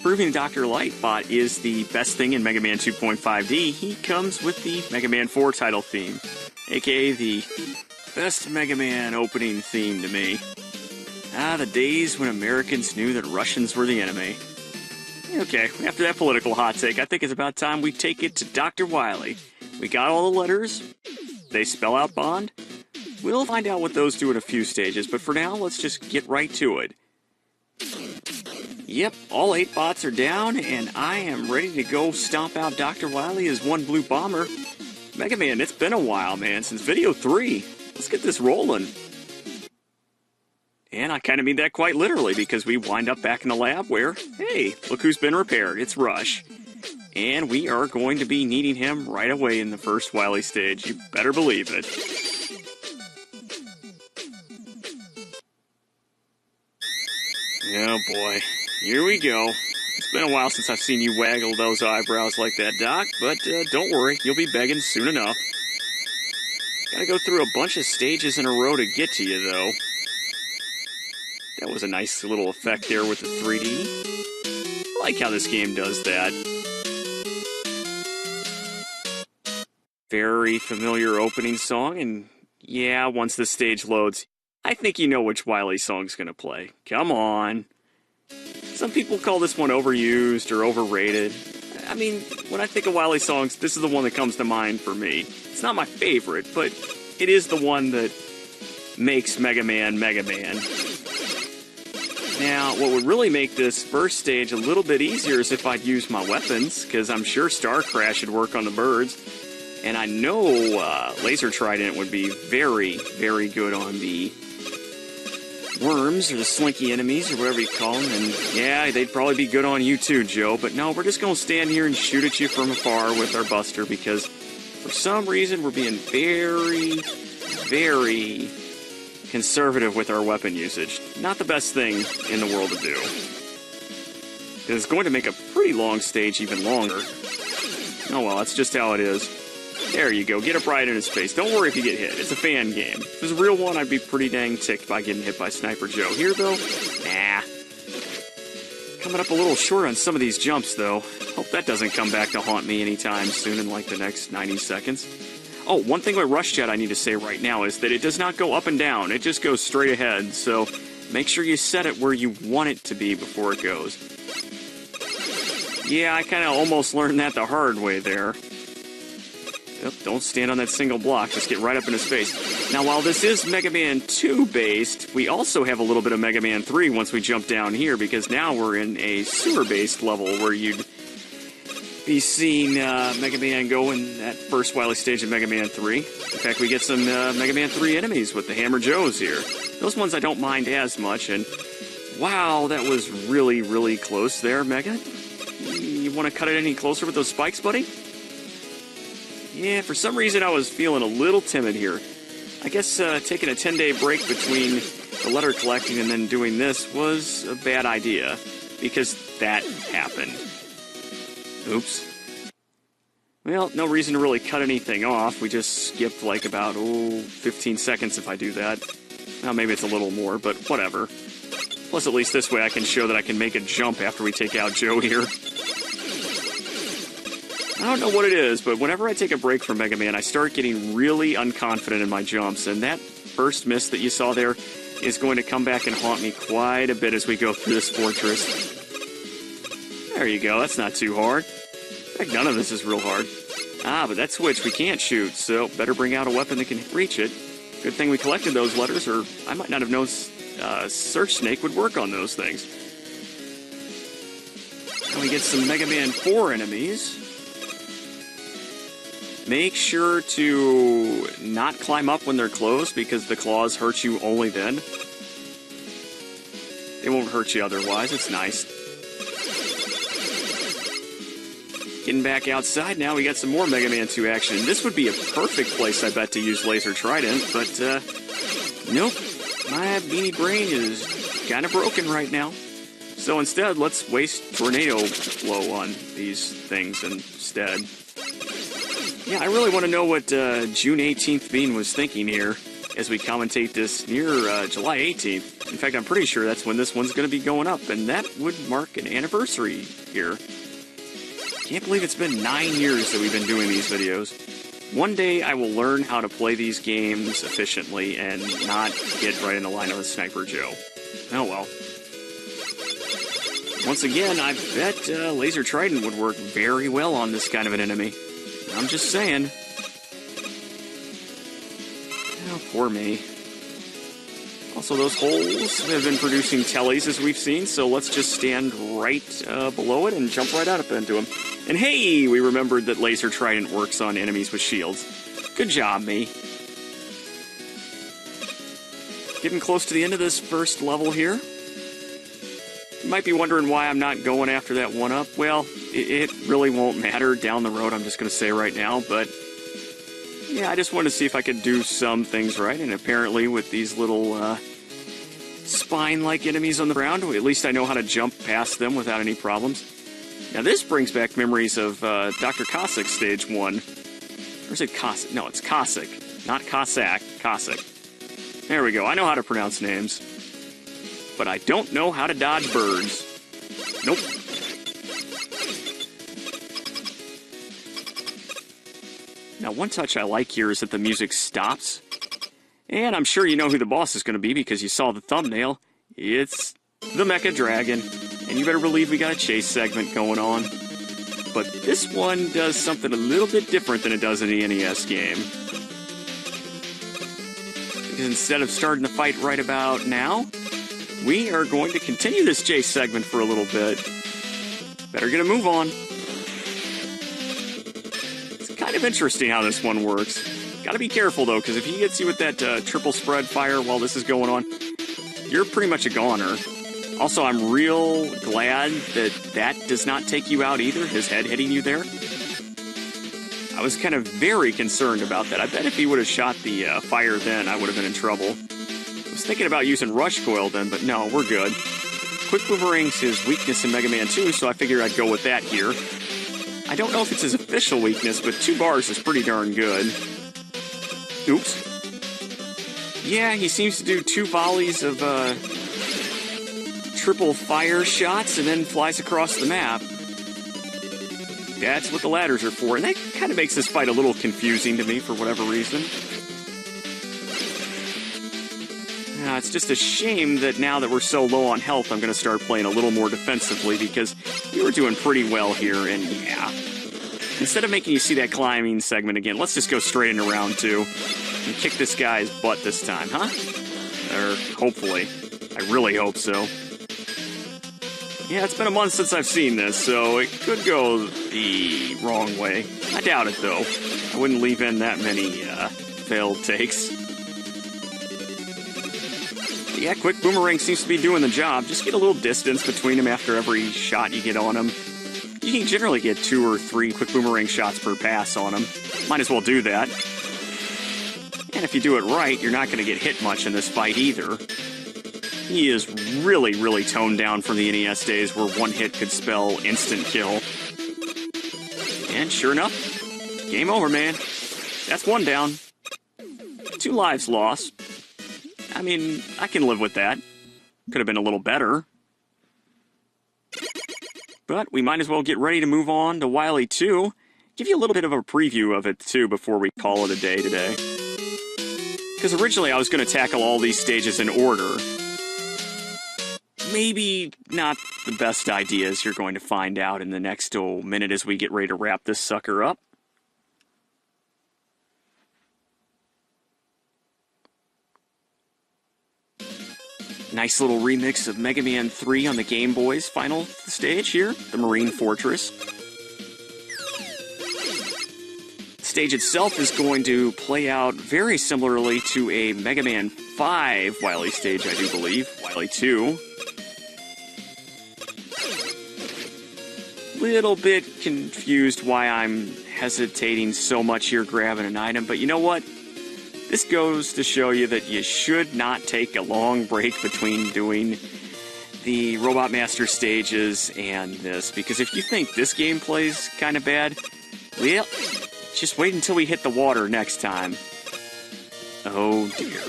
proving Dr. Lightbot is the best thing in Mega Man 2.5D, he comes with the Mega Man 4 title theme, aka the best Mega Man opening theme to me. The days when Americans knew that Russians were the enemy. Okay, after that political hot take, I think it's about time we take it to Dr. Wily. We got all the letters. They spell out Bond. We'll find out what those do in a few stages, but for now, let's just get right to it. Yep, all 8 bots are down, and I am ready to go stomp out Dr. Wily as one blue bomber. Mega Man, it's been a while, man, since video 3. Let's get this rolling. And I kind of mean that quite literally, because we wind up back in the lab where, hey, look who's been repaired. It's Rush. And we are going to be needing him right away in the first Wily stage. You better believe it. Oh boy. Here we go. It's been a while since I've seen you waggle those eyebrows like that, Doc, but don't worry, you'll be begging soon enough. Gotta go through a bunch of stages in a row to get to you, though. That was a nice little effect there with the 3D. I like how this game does that. Very familiar opening song, and yeah, once the stage loads, I think you know which Wily song's gonna play. Come on. Some people call this one overused or overrated. I mean, when I think of Wily songs, this is the one that comes to mind for me. It's not my favorite, but it is the one that makes Mega Man Mega Man. Now, what would really make this first stage a little bit easier is if I'd use my weapons, because I'm sure Star Crash would work on the birds. And I know Laser Trident would be very, very good on the worms, or the slinky enemies, or whatever you call them. And yeah, they'd probably be good on you too, Joe. But no, we're just going to stand here and shoot at you from afar with our Buster, because for some reason we're being very, very conservative with our weapon usage. Not the best thing in the world to do. Because it's going to make a pretty long stage even longer. Oh well, that's just how it is. There you go, get it right in his face. Don't worry if you get hit, it's a fan game. If it was a real one, I'd be pretty dang ticked by getting hit by Sniper Joe. Here though, nah. Coming up a little short on some of these jumps though. Hope that doesn't come back to haunt me anytime soon in like the next 90 seconds. Oh, one thing with Rush Jet I need to say right now is that it does not go up and down. It just goes straight ahead, so make sure you set it where you want it to be before it goes. Yeah, I kind of almost learned that the hard way there. Yep, don't stand on that single block, just get right up in his face. Now, while this is Mega Man 2 based, we also have a little bit of Mega Man 3 once we jump down here, because now we're in a sewer based level where you'd be seeing Mega Man go in that first Wily stage of Mega Man 3. In fact, we get some Mega Man 3 enemies with the Hammer Joes here. Those ones I don't mind as much, and wow, that was really, really close there, Mega. You want to cut it any closer with those spikes, buddy? Yeah, for some reason I was feeling a little timid here. I guess taking a 10-day break between the letter collecting and then doing this was a bad idea, because that happened. Oops. Well, no reason to really cut anything off. We just skipped like about, 15 seconds if I do that. Well, maybe it's a little more, but whatever. Plus, at least this way I can show that I can make a jump after we take out Joe here. I don't know what it is, but whenever I take a break from Mega Man, I start getting really unconfident in my jumps, and that first miss that you saw there is going to come back and haunt me quite a bit as we go through this fortress. There you go, that's not too hard. In fact, none of this is real hard. But that switch we can't shoot, so better bring out a weapon that can reach it. Good thing we collected those letters, or I might not have known Search Snake would work on those things. And we get some Mega Man 4 enemies. Make sure to not climb up when they're close, because the claws hurt you only then. They won't hurt you otherwise, it's nice. Getting back outside now, we got some more Mega Man 2 action. This would be a perfect place, I bet, to use Laser Trident, but, nope. My beanie brain is kind of broken right now. So instead, let's waste Tornado Flow on these things instead. Yeah, I really want to know what June 18th Bean was thinking here as we commentate this near July 18th. In fact, I'm pretty sure that's when this one's going to be going up, and that would mark an anniversary here. Can't believe it's been 9 years that we've been doing these videos. One day I will learn how to play these games efficiently and not get right in the line of a Sniper Joe. Oh well. Once again, I bet Laser Trident would work very well on this kind of an enemy. I'm just saying. Oh, poor me. Also, those holes have been producing tellies, as we've seen, so let's just stand right below it and jump right out up into them. And hey, we remembered that Laser Trident works on enemies with shields. Good job, me. Getting close to the end of this first level here. You might be wondering why I'm not going after that one-up. Well, it really won't matter down the road, I'm just going to say right now, but yeah, I just wanted to see if I could do some things right, and apparently with these little spine-like enemies on the ground, at least I know how to jump past them without any problems. Now this brings back memories of Dr. Cossack's Stage 1. Or is it Cossack? No, it's Cossack. Not Cossack. Cossack. There we go. I know how to pronounce names. But I don't know how to dodge birds. Nope. Now, one touch I like here is that the music stops. And I'm sure you know who the boss is going to be because you saw the thumbnail. It's the Mecha Dragon. And you better believe we got a chase segment going on. But this one does something a little bit different than it does in the NES game. Because instead of starting the fight right about now, we are going to continue this chase segment for a little bit. Better get a move on. It's kind of interesting how this one works. Gotta be careful, though, because if he gets you with that triple spread fire while this is going on, you're pretty much a goner. Also, I'm real glad that that does not take you out either, his head hitting you there. I was kind of very concerned about that. I bet if he would have shot the fire then, I would have been in trouble. I was thinking about using Rush Coil then, but no, we're good. Quick Boomerang's his weakness in Mega Man 2, so I figured I'd go with that here. I don't know if it's his official weakness, but 2 bars is pretty darn good. Oops. Yeah, he seems to do 2 volleys of triple fire shots and then flies across the map. That's what the ladders are for, and that kind of makes this fight a little confusing to me for whatever reason. It's just a shame that now that we're so low on health, I'm going to start playing a little more defensively because we were doing pretty well here, and yeah. Instead of making you see that climbing segment again, let's just go straight into round 2 and kick this guy's butt this time, huh? Or hopefully. I really hope so. Yeah, it's been a month since I've seen this, so it could go the wrong way. I doubt it, though. I wouldn't leave in that many failed takes. But yeah, Quick Boomerang seems to be doing the job. Just get a little distance between them after every shot you get on them. You can generally get 2 or 3 Quick Boomerang shots per pass on them. Might as well do that. And if you do it right, you're not going to get hit much in this fight either. He is really, really toned down from the NES days where 1 hit could spell instant kill. And sure enough, game over, man. That's 1 down. 2 lives lost. I mean, I can live with that. Could have been a little better. But we might as well get ready to move on to Wily 2. Give you a little bit of a preview of it, too, before we call it a day today. Because originally I was going to tackle all these stages in order. Maybe not the best ideas you're going to find out in the next minute as we get ready to wrap this sucker up. Nice little remix of Mega Man 3 on the Game Boy's final stage here, the Marine Fortress. The stage itself is going to play out very similarly to a Mega Man 5 Wily stage, I do believe, Wily 2. Little bit confused why I'm hesitating so much here grabbing an item, but you know what? This goes to show you that you should not take a long break between doing the Robot Master stages and this, because if you think this game plays kind of bad, well, just wait until we hit the water next time. Oh dear.